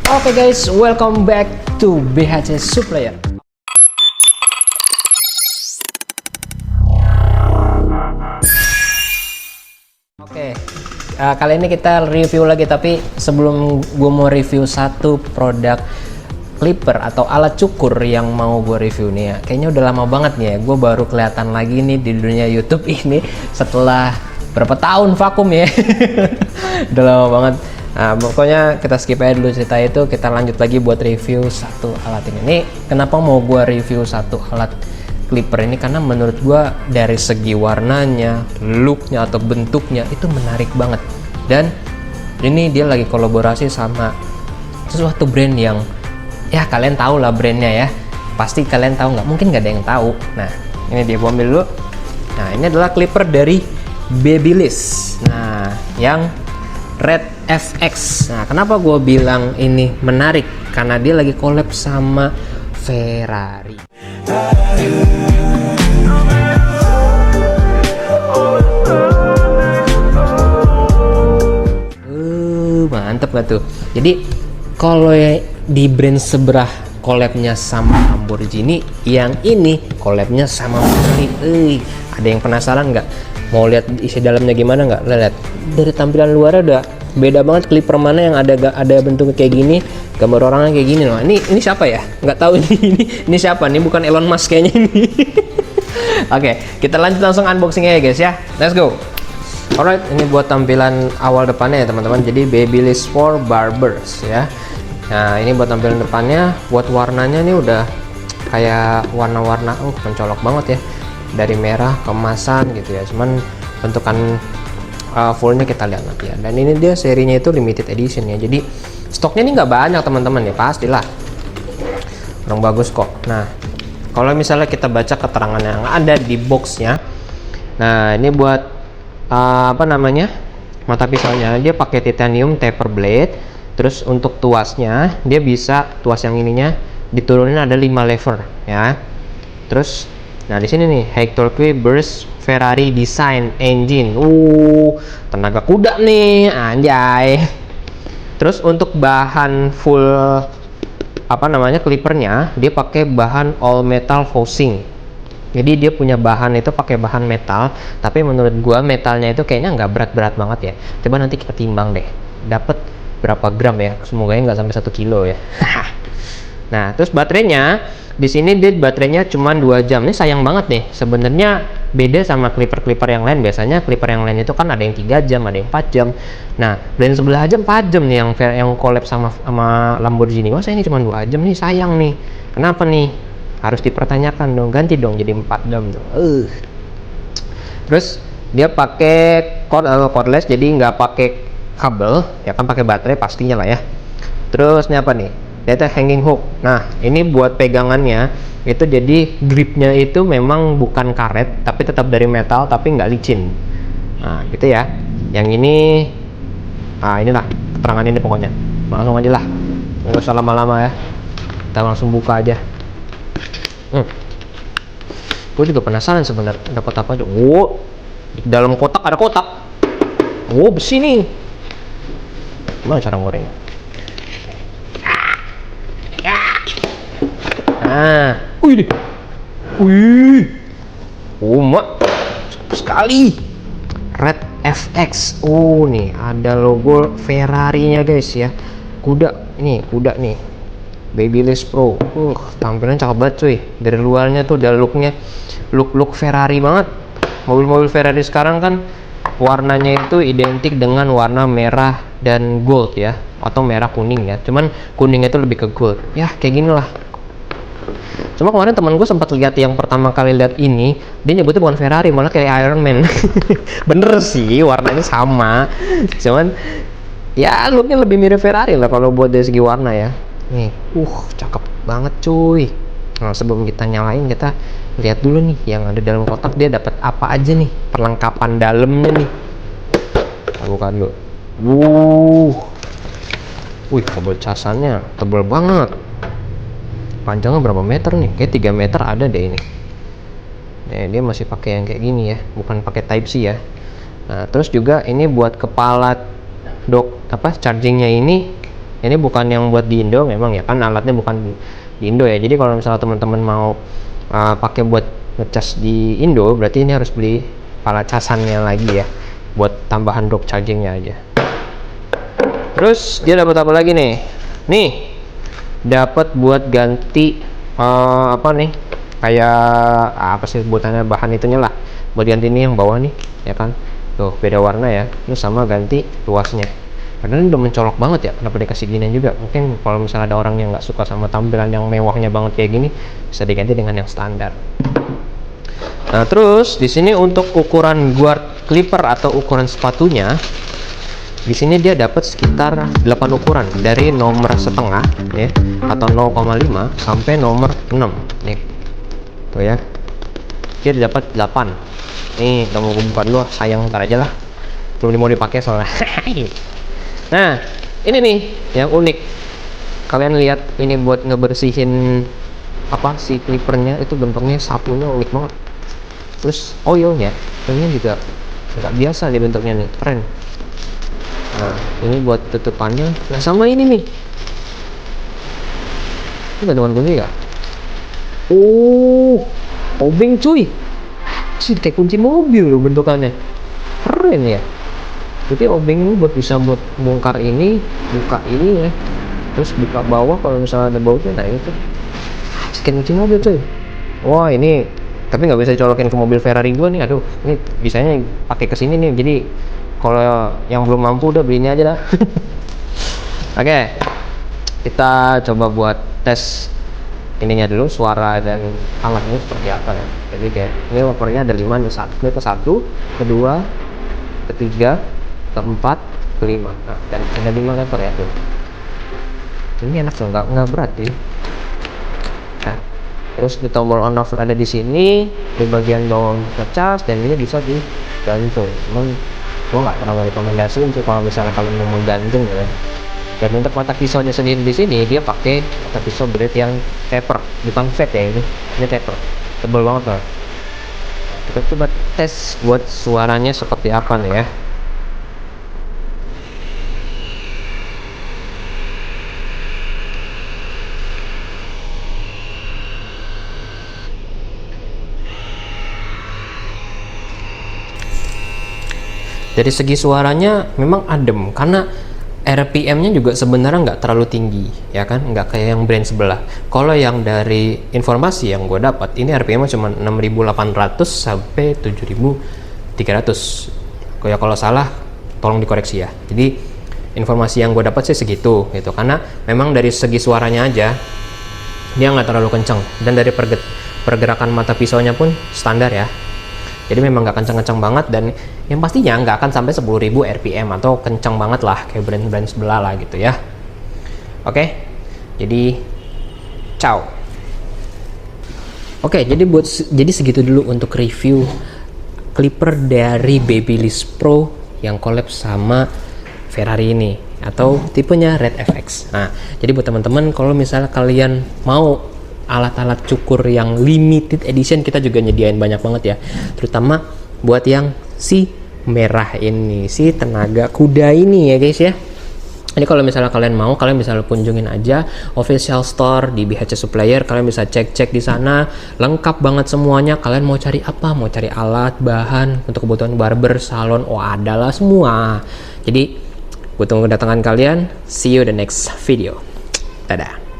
Oke guys, welcome back to BHC Supplier. Oke, kali ini kita review lagi, tapi sebelum gue mau review satu produk clipper atau alat cukur yang mau gue review nih ya, kayaknya udah lama banget nih ya, gue baru kelihatan lagi nih di dunia YouTube ini setelah berapa tahun vakum ya. Udah lama banget. Nah, pokoknya kita skip aja dulu cerita itu, kita lanjut lagi buat review satu alat ini. Nih, kenapa mau gue review satu alat clipper ini? Karena menurut gue dari segi warnanya, looknya atau bentuknya itu menarik banget. Dan ini dia lagi kolaborasi sama sesuatu brand yang ya kalian tahu lah brandnya ya. Pasti kalian tahu, nggak mungkin nggak ada yang tahu. Nah, ini dia, gue ambil dulu. Nah, ini adalah clipper dari Babyliss. Nah, yang Red FX. Nah, kenapa gue bilang ini menarik? Karena dia lagi collab sama Ferrari. Mantep gak tuh? Jadi kalau di brand sebelah collabnya sama Lamborghini, yang ini collabnya sama Ferrari. Ada yang penasaran nggak? Mau lihat isi dalamnya gimana nggak? Lihat dari tampilan luarnya udah beda banget. Clipper mana yang ada bentuknya kayak gini, gambar orangnya kayak gini loh. Ini siapa ya? Nggak tahu ini siapa nih? Bukan Elon Musk kayaknya ini. Oke, kita lanjut langsung unboxing ya guys ya. Let's go. Alright, ini buat tampilan awal depannya ya teman-teman. Jadi Babyliss for Barbers ya. Nah, ini buat tampilan depannya. Buat warnanya nih udah kayak warna-warna mencolok banget ya. Dari merah kemasan gitu ya, cuman bentukan fullnya kita lihat nanti ya. Dan ini dia serinya itu limited edition ya, jadi stoknya ini nggak banyak teman-teman ya, pastilah orang bagus kok. Nah, kalau misalnya kita baca keterangan yang ada di boxnya, nah ini buat apa namanya, mata pisaunya dia pakai titanium taper blade. Terus untuk tuasnya dia bisa, tuas yang ininya diturunin ada 5 lever ya. Terus nah di sini nih, high torque burst Ferrari design engine. Tenaga kuda nih, anjay. Terus untuk bahan full apa namanya clippernya, dia pakai bahan all metal housing. Jadi dia punya bahan itu pakai bahan metal, tapi menurut gua metalnya itu kayaknya nggak berat-berat banget ya. Coba nanti kita timbang deh, dapat berapa gram ya. Semoga nggak sampai 1 kilo ya. Nah, terus baterainya di sini dia baterainya cuma 2 jam. Ini sayang banget nih. Sebenarnya beda sama clipper-clipper yang lain. Biasanya clipper yang lain itu kan ada yang 3 jam, ada yang 4 jam. Nah, brand sebelah aja 4 jam nih yang collab sama Lamborghini. Masa ini cuma 2 jam nih, sayang nih. Kenapa nih? Harus dipertanyakan dong, ganti dong jadi 4 jam tuh. Terus dia pakai cordless, jadi nggak pakai kabel, ya kan pakai baterai pastinya lah ya. Terus ini apa nih? Data hanging hook. Nah, ini buat pegangannya itu, jadi gripnya itu memang bukan karet tapi tetap dari metal tapi nggak licin. Nah gitu ya. Yang ini inilah keterangan ini pokoknya. Langsung aja lah, nggak usah lama-lama ya, kita langsung buka aja. Gue juga penasaran sebenarnya dapat apa aja. Di dalam kotak ada kotak. Besi nih. Gimana cara ngorengnya? Mak, sekali Red FX. Nih ada logo Ferrari-nya guys ya. Kuda nih, Babyliss Pro. Tampilan cakep banget cuy. Dari luarnya tuh udah look Ferrari banget. Mobil-mobil Ferrari sekarang kan warnanya itu identik dengan warna merah dan gold ya, atau merah kuning ya. Cuman kuningnya itu lebih ke gold. Ya kayak gini lah. Cuma kemarin teman gue sempat lihat, yang pertama kali lihat ini, dia nyebutnya bukan Ferrari, malah kayak Iron Man. Bener sih, warnanya sama. Cuman ya looknya lebih mirip Ferrari lah kalau buat dari segi warna ya. Nih, cakep banget cuy. Nah, sebelum kita nyalain, kita lihat dulu nih yang ada dalam kotak, dia dapat apa aja nih, perlengkapan dalamnya nih. Kita buka dulu. Kabel casannya tebal banget. Panjangnya berapa meter nih? Kayak 3 meter ada deh ini. Nah, dia masih pakai yang kayak gini ya, bukan pakai Type C ya. Nah, terus juga ini buat kepala chargingnya ini Ini bukan yang buat di Indo memang ya, kan alatnya bukan di Indo ya. Jadi kalau misalnya teman-teman mau pakai buat ngecas di Indo, berarti ini harus beli pala casannya lagi ya, buat tambahan dock chargingnya aja. Terus dia dapat apa lagi nih? Nih, dapat buat ganti apa nih? Kayak apa sih sebutannya, bahan itunya lah. Buat ganti ini yang bawah nih, ya kan? Tuh beda warna ya. Terus sama ganti luasnya. Padahal ini udah mencolok banget ya. Kenapa dikasih ginian juga? Mungkin kalau misalnya ada orang yang nggak suka sama tampilan yang mewahnya banget kayak gini, bisa diganti dengan yang standar. Nah, terus di sini untuk ukuran guard clipper atau ukuran sepatunya, di sini dia dapat sekitar 8 ukuran dari nomor setengah ya, atau 0,5 sampai nomor 6 nih. Tuh ya. Dia dapat 8. Nih, kita mau buka dulu, sayang ntar aja lah. Belum mau dipakai soalnya. Nah, ini nih yang unik. Kalian lihat ini buat ngebersihin apa si clippernya, itu bentuknya sapunya unik banget. Terus oilnya juga nggak biasa nih bentuknya nih, keren. Nah, ini buat tutupannya. Nah, sama ini nih. Ini gantungan kunci ya? Oh, obeng cuy. Sih kayak kunci mobil loh bentukannya. Keren ya. Jadi obeng ini bisa buat bongkar ini, buka ini ya. Terus buka bawah kalau misalnya ada bautnya, nah itu. Kayak kunci mobil cuy. Wah, ini tapi nggak bisa colokin ke mobil Ferrari gua nih. Aduh, ini bisanya pakai ke sini nih. Jadi kalau yang belum mampu udah beli ini aja dah. Oke, kita coba buat tes ininya dulu, suara dan alatnya seperti apa ya. Jadi kayak ini wafernya ada 5 nih, ini ke 1, kedua, ketiga, keempat, kelima. Nah, dan ada 5 wafer ya tuh. Ini enak tuh, nggak berat sih. Nah, terus di tombol on off ada di sini, di bagian bawah ngecas, dan ini bisa digantung. Cuman gua nggak terlalu rekomendasi untuk kalau misalnya kalian mau menggantung ya. Dan untuk mata pisaunya sendiri di sini dia pakai mata pisau blade yang taper, bukan flat ya, ini taper, tebal banget loh. Kita coba tes buat suaranya seperti apa nih ya. Dari segi suaranya memang adem karena RPM-nya juga sebenarnya nggak terlalu tinggi, ya kan? Nggak kayak yang brand sebelah. Kalau yang dari informasi yang gue dapat, ini RPM-nya cuma 6.800 sampai 7.300. Kalau salah, tolong dikoreksi ya. Jadi informasi yang gue dapat sih segitu, gitu. Karena memang dari segi suaranya aja dia nggak terlalu kencang, dan dari pergerakan mata pisaunya pun standar ya. Jadi memang nggak kencang-kencang banget, dan yang pastinya nggak akan sampai 10.000 RPM atau kencang banget lah kayak brand-brand sebelah lah gitu ya. Oke, jadi ciao. Oke, jadi segitu dulu untuk review clipper dari Babyliss Pro yang collab sama Ferrari ini, atau tipenya Red FX. Nah, jadi buat teman-teman kalau misalnya kalian mau alat-alat cukur yang limited edition, kita juga nyediain banyak banget ya, terutama buat yang si merah ini, si tenaga kuda ini ya guys ya. Jadi kalau misalnya kalian mau, kalian bisa kunjungin aja official store di BHC Supplier. Kalian bisa cek-cek di sana, lengkap banget semuanya. Kalian mau cari apa? Mau cari alat, bahan untuk kebutuhan barber, salon, oh adalah semua. Jadi gue tunggu kedatangan kalian. See you the next video. Dadah.